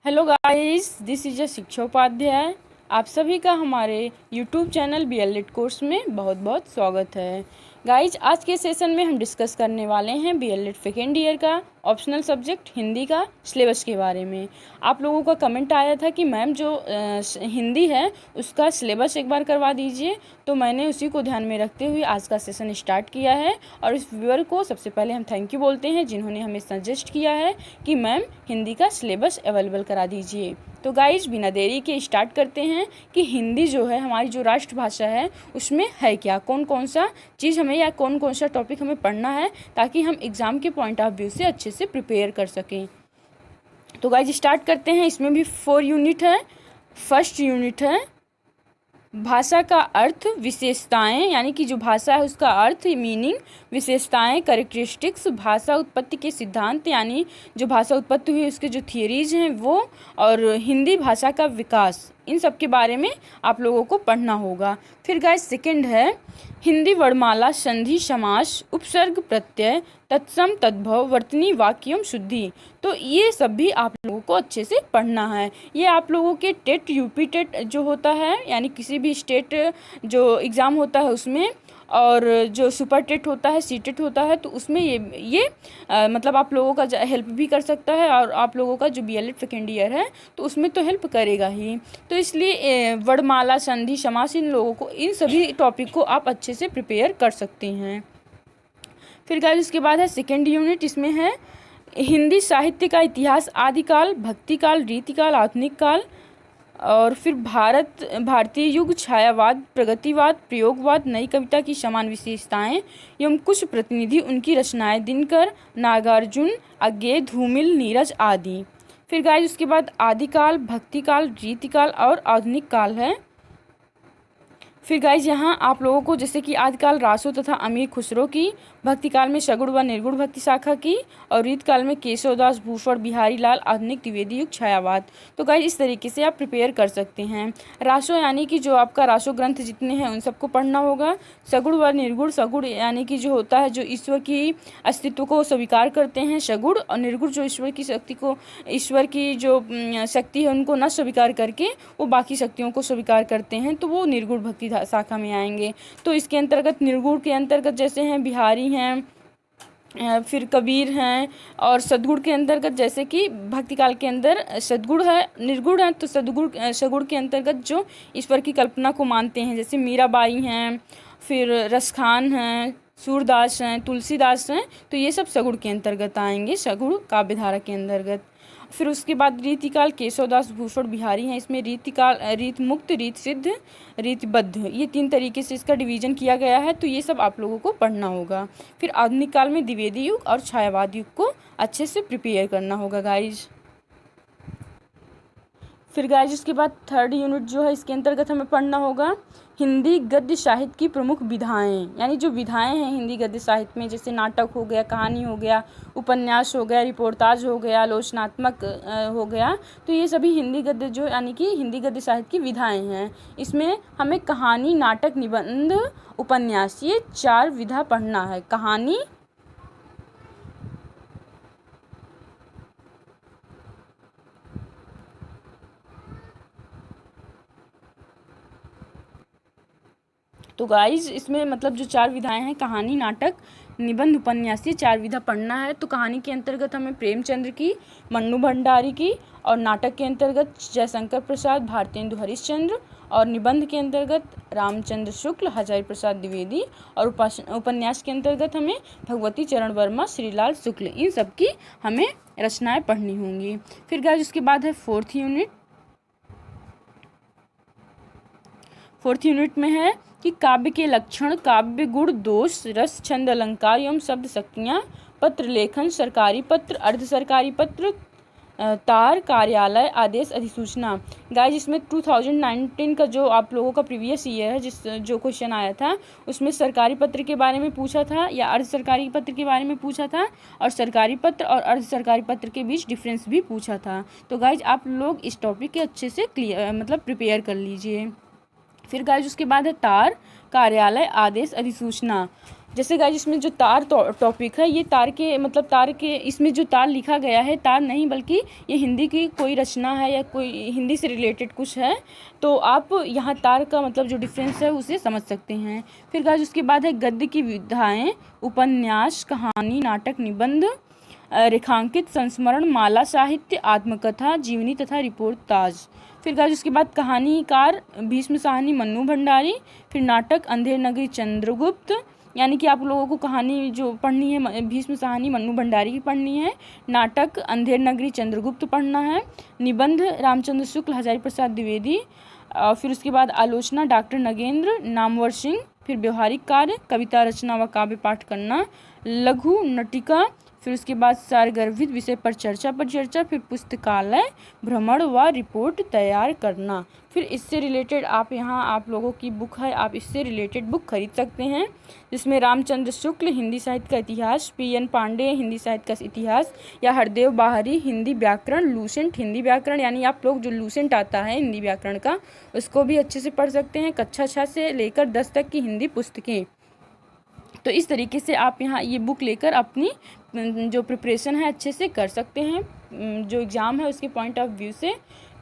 Hello guys, this is a शिक्षा उपाध्याय। आप सभी का हमारे यूट्यूब चैनल बीएलएड कोर्स में बहुत बहुत स्वागत है। गाइस, आज के सेशन में हम डिस्कस करने वाले हैं बीएलएड सेकेंड ईयर का ऑप्शनल सब्जेक्ट हिंदी का सिलेबस के बारे में। आप लोगों का कमेंट आया था कि मैम जो हिंदी है उसका सिलेबस एक बार करवा दीजिए, तो मैंने उसी को ध्यान में रखते हुए आज का सेशन स्टार्ट किया है। और इस व्यूअर को सबसे पहले हम थैंक यू बोलते हैं जिन्होंने हमें सजेस्ट किया है कि मैम हिंदी का सिलेबस अवेलेबल करा दीजिए। तो गाइज, बिना देरी के स्टार्ट करते हैं कि हिंदी जो है हमारी जो राष्ट्रभाषा है उसमें है क्या, कौन कौन सा चीज़ हमें या कौन कौन सा टॉपिक हमें पढ़ना है ताकि हम एग्ज़ाम के पॉइंट ऑफ व्यू से अच्छे से प्रिपेयर कर सकें। तो गाइज स्टार्ट करते हैं। इसमें भी 4 यूनिट है। फर्स्ट यूनिट है भाषा का अर्थ विशेषताएं, यानी कि जो भाषा है उसका अर्थ मीनिंग, विशेषताएं कैरेक्टरिस्टिक्स, भाषा उत्पत्ति के सिद्धांत यानी जो भाषा उत्पत्ति हुई उसके जो थियरीज हैं वो, और हिंदी भाषा का विकास, इन सब के बारे में आप लोगों को पढ़ना होगा। फिर गाइस सेकंड है हिंदी वर्णमाला, संधि, समास, उपसर्ग, प्रत्यय, तत्सम, तद्भव, वर्तनी, वाक्य एवं शुद्धि। तो ये सब भी आप लोगों को अच्छे से पढ़ना है। ये आप लोगों के टेट यूपी टेट जो होता है यानी किसी भी स्टेट जो एग्ज़ाम होता है उसमें, और जो सुपर टेट होता है, सी टेट होता है, तो उसमें ये मतलब आप लोगों का हेल्प भी कर सकता है। और आप लोगों का जो बीएलएड सेकेंड ईयर है तो उसमें तो हेल्प करेगा ही। तो इसलिए वर्णमाला, संधि, समास, इन लोगों को, इन सभी टॉपिक को आप अच्छे से प्रिपेयर कर सकते हैं। फिर गाइस उसके बाद है सेकेंड यूनिट। इसमें है हिंदी साहित्य का इतिहास, आदिकाल, भक्तिकाल, रीतिकाल, आधुनिक काल, और फिर भारतीय युग, छायावाद, प्रगतिवाद, प्रयोगवाद, नई कविता की समान विशेषताएं एवं कुछ प्रतिनिधि, उनकी रचनाएं, दिनकर, नागार्जुन, अज्ञे, धूमिल, नीरज आदि। फिर गाइस उसके बाद आदिकाल, भक्तिकाल, रीतिकाल और आधुनिक काल है। फिर गाइज यहाँ आप लोगों को जैसे कि आदिकाल रासो तथा अमीर खुसरो की, भक्तिकाल में सगुण व निर्गुण भक्ति शाखा की, और रीतकाल में केशवदास, भूषण, बिहारी लाल, आधुनिक द्विवेदी युग, छायावाद। तो गाइज इस तरीके से आप प्रिपेयर कर सकते हैं। रासो यानी कि जो आपका रासो ग्रंथ जितने हैं उन सबको पढ़ना होगा। सगुण व निर्गुण, सगुण यानी कि जो होता है जो ईश्वर की अस्तित्व को स्वीकार करते हैं सगुण, और निर्गुण जो ईश्वर की शक्ति को, ईश्वर की जो शक्ति है उनको न स्वीकार करके वो बाकी शक्तियों को स्वीकार करते हैं, तो वो निर्गुण भक्ति शाखा में आएंगे। तो इसके अंतर्गत निर्गुण के अंतर्गत जैसे हैं बिहारी हैं, फिर कबीर हैं, और सद्गुण के अंतर्गत जैसे कि भक्तिकाल के अंदर सद्गुण है, निर्गुण है, तो सगुण के अंतर्गत जो ईश्वर की कल्पना को मानते हैं जैसे मीराबाई हैं, फिर रसखान हैं, सूरदास हैं, तुलसीदास हैं, तो ये सब सगुण के अंतर्गत आएंगे, सगुण काव्यधारा के अंतर्गत। फिर उसके बाद रीतिकाल केशवदास, भूषण, बिहारी हैं। इसमें रीतिकाल रीत मुक्त, रीत सिद्ध, रीतबद्ध, ये 3 तरीके से इसका डिवीजन किया गया है, तो ये सब आप लोगों को पढ़ना होगा। फिर आधुनिक काल में द्विवेदी युग और छायावाद युग को अच्छे से प्रिपेयर करना होगा गाइज। फिर गाइज इसके बाद थर्ड यूनिट जो है इसके अंतर्गत हमें पढ़ना होगा हिंदी गद्य साहित्य की प्रमुख विधाएं, यानी जो विधाएं हैं हिंदी गद्य साहित्य में, जैसे नाटक हो गया, कहानी हो गया, उपन्यास हो गया, रिपोर्टाज हो गया, आलोचनात्मक हो गया, तो ये सभी हिंदी गद्य जो यानी कि हिंदी गद्य साहित्य की विधाएं हैं। इसमें हमें कहानी, नाटक, निबंध, उपन्यास, ये 4 विधा पढ़ना है। कहानी, तो गाइज इसमें मतलब जो 4 विधाएं हैं, कहानी, नाटक, निबंध, उपन्यास, ये 4 विधा पढ़ना है। तो कहानी के अंतर्गत हमें प्रेमचंद्र की, मन्नू भंडारी की, और नाटक के अंतर्गत जयशंकर प्रसाद, भारतेंदु हरिश्चंद्र, और निबंध के अंतर्गत रामचंद्र शुक्ल, हजारी प्रसाद द्विवेदी, और उपन्यास के अंतर्गत हमें भगवती चरण वर्मा, श्रीलाल शुक्ल, इन सब की हमें रचनाएं पढ़नी होंगी। फिर गाइज उसके बाद है फोर्थ यूनिट। फोर्थ यूनिट में है कि काव्य के लक्षण, काव्य गुण, दोष, रस, छंद, अलंकार एवं शब्द शक्तियाँ, पत्र लेखन, सरकारी पत्र, अर्ध सरकारी पत्र, तार, कार्यालय, आदेश, अधिसूचना। गाइज इसमें 2019 का जो आप लोगों का प्रीवियस ईयर है, जो क्वेश्चन आया था उसमें सरकारी पत्र के बारे में पूछा था या अर्ध सरकारी पत्र के बारे में पूछा था, और सरकारी पत्र और अर्ध सरकारी पत्र के बीच डिफरेंस भी पूछा था। तो गाइज आप लोग इस टॉपिक के अच्छे से मतलब प्रिपेयर कर लीजिए। फिर गाइज उसके बाद है तार, कार्यालय, आदेश, अधिसूचना। जैसे गाइज इसमें जो तार टॉपिक है, ये तार के मतलब तार के इसमें जो तार लिखा गया है, तार नहीं बल्कि ये हिंदी की कोई रचना है या कोई हिंदी से रिलेटेड कुछ है, तो आप यहाँ तार का मतलब जो डिफरेंस है उसे समझ सकते हैं। फिर गाइज उसके बाद है गद्य की विधाएं, उपन्यास, कहानी, नाटक, निबंध, रेखांकित, संस्मरण, माला, साहित्य, आत्मकथा, जीवनी तथा रिपोर्टाज। फिर गाइज उसके बाद कहानीकार भीष्म साहनी मन्नू भंडारी। फिर नाटक अंधेर नगरी चंद्रगुप्त, यानी कि आप लोगों को कहानी जो पढ़नी है भीष्म साहनी मन्नू भंडारी की पढ़नी है। नाटक अंधेर नगरी चंद्रगुप्त पढ़ना है। निबंध रामचंद्र शुक्ल, हजारी प्रसाद द्विवेदी। फिर उसके बाद आलोचना डॉक्टर नगेंद्र नामवर सिंह। फिर व्यवहारिक कार्य कविता रचना व काव्य पाठ करना। लघु नटिका, फिर उसके बाद सारगर्भित विषय पर चर्चा। फिर पुस्तकालय भ्रमण व रिपोर्ट तैयार करना। फिर इससे रिलेटेड आप यहाँ आप लोगों की बुक है, आप इससे रिलेटेड बुक खरीद सकते हैं, जिसमें रामचंद्र शुक्ल हिंदी साहित्य का इतिहास, पी.एन. पांडे हिंदी साहित्य का इतिहास, या हरदेव बाहरी हिंदी व्याकरण, लूसेंट हिंदी व्याकरण, यानी आप लोग जो लूसेंट आता है हिंदी व्याकरण का उसको भी अच्छे से पढ़ सकते हैं। कक्षा 6 से लेकर 10 तक की हिंदी पुस्तकें। तो इस तरीके से आप यहाँ ये बुक लेकर अपनी जो प्रिपरेशन है अच्छे से कर सकते हैं, जो एग्ज़ाम है उसके पॉइंट ऑफ व्यू से।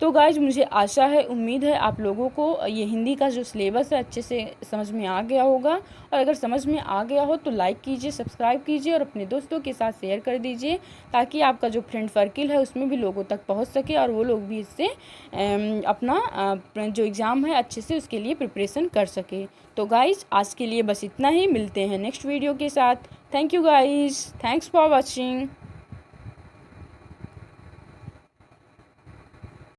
तो गाइज मुझे आशा है, उम्मीद है आप लोगों को ये हिंदी का जो सिलेबस है अच्छे से समझ में आ गया होगा, और अगर समझ में आ गया हो तो लाइक कीजिए, सब्सक्राइब कीजिए और अपने दोस्तों के साथ शेयर कर दीजिए, ताकि आपका जो फ्रेंड सर्किल है उसमें भी लोगों तक पहुंच सके और वो लोग भी इससे अपना जो एग्ज़ाम है अच्छे से उसके लिए प्रिपरेशन कर सके। तो गाइज आज के लिए बस इतना ही, मिलते हैं नेक्स्ट वीडियो के साथ। Thank you guys, thanks for watching.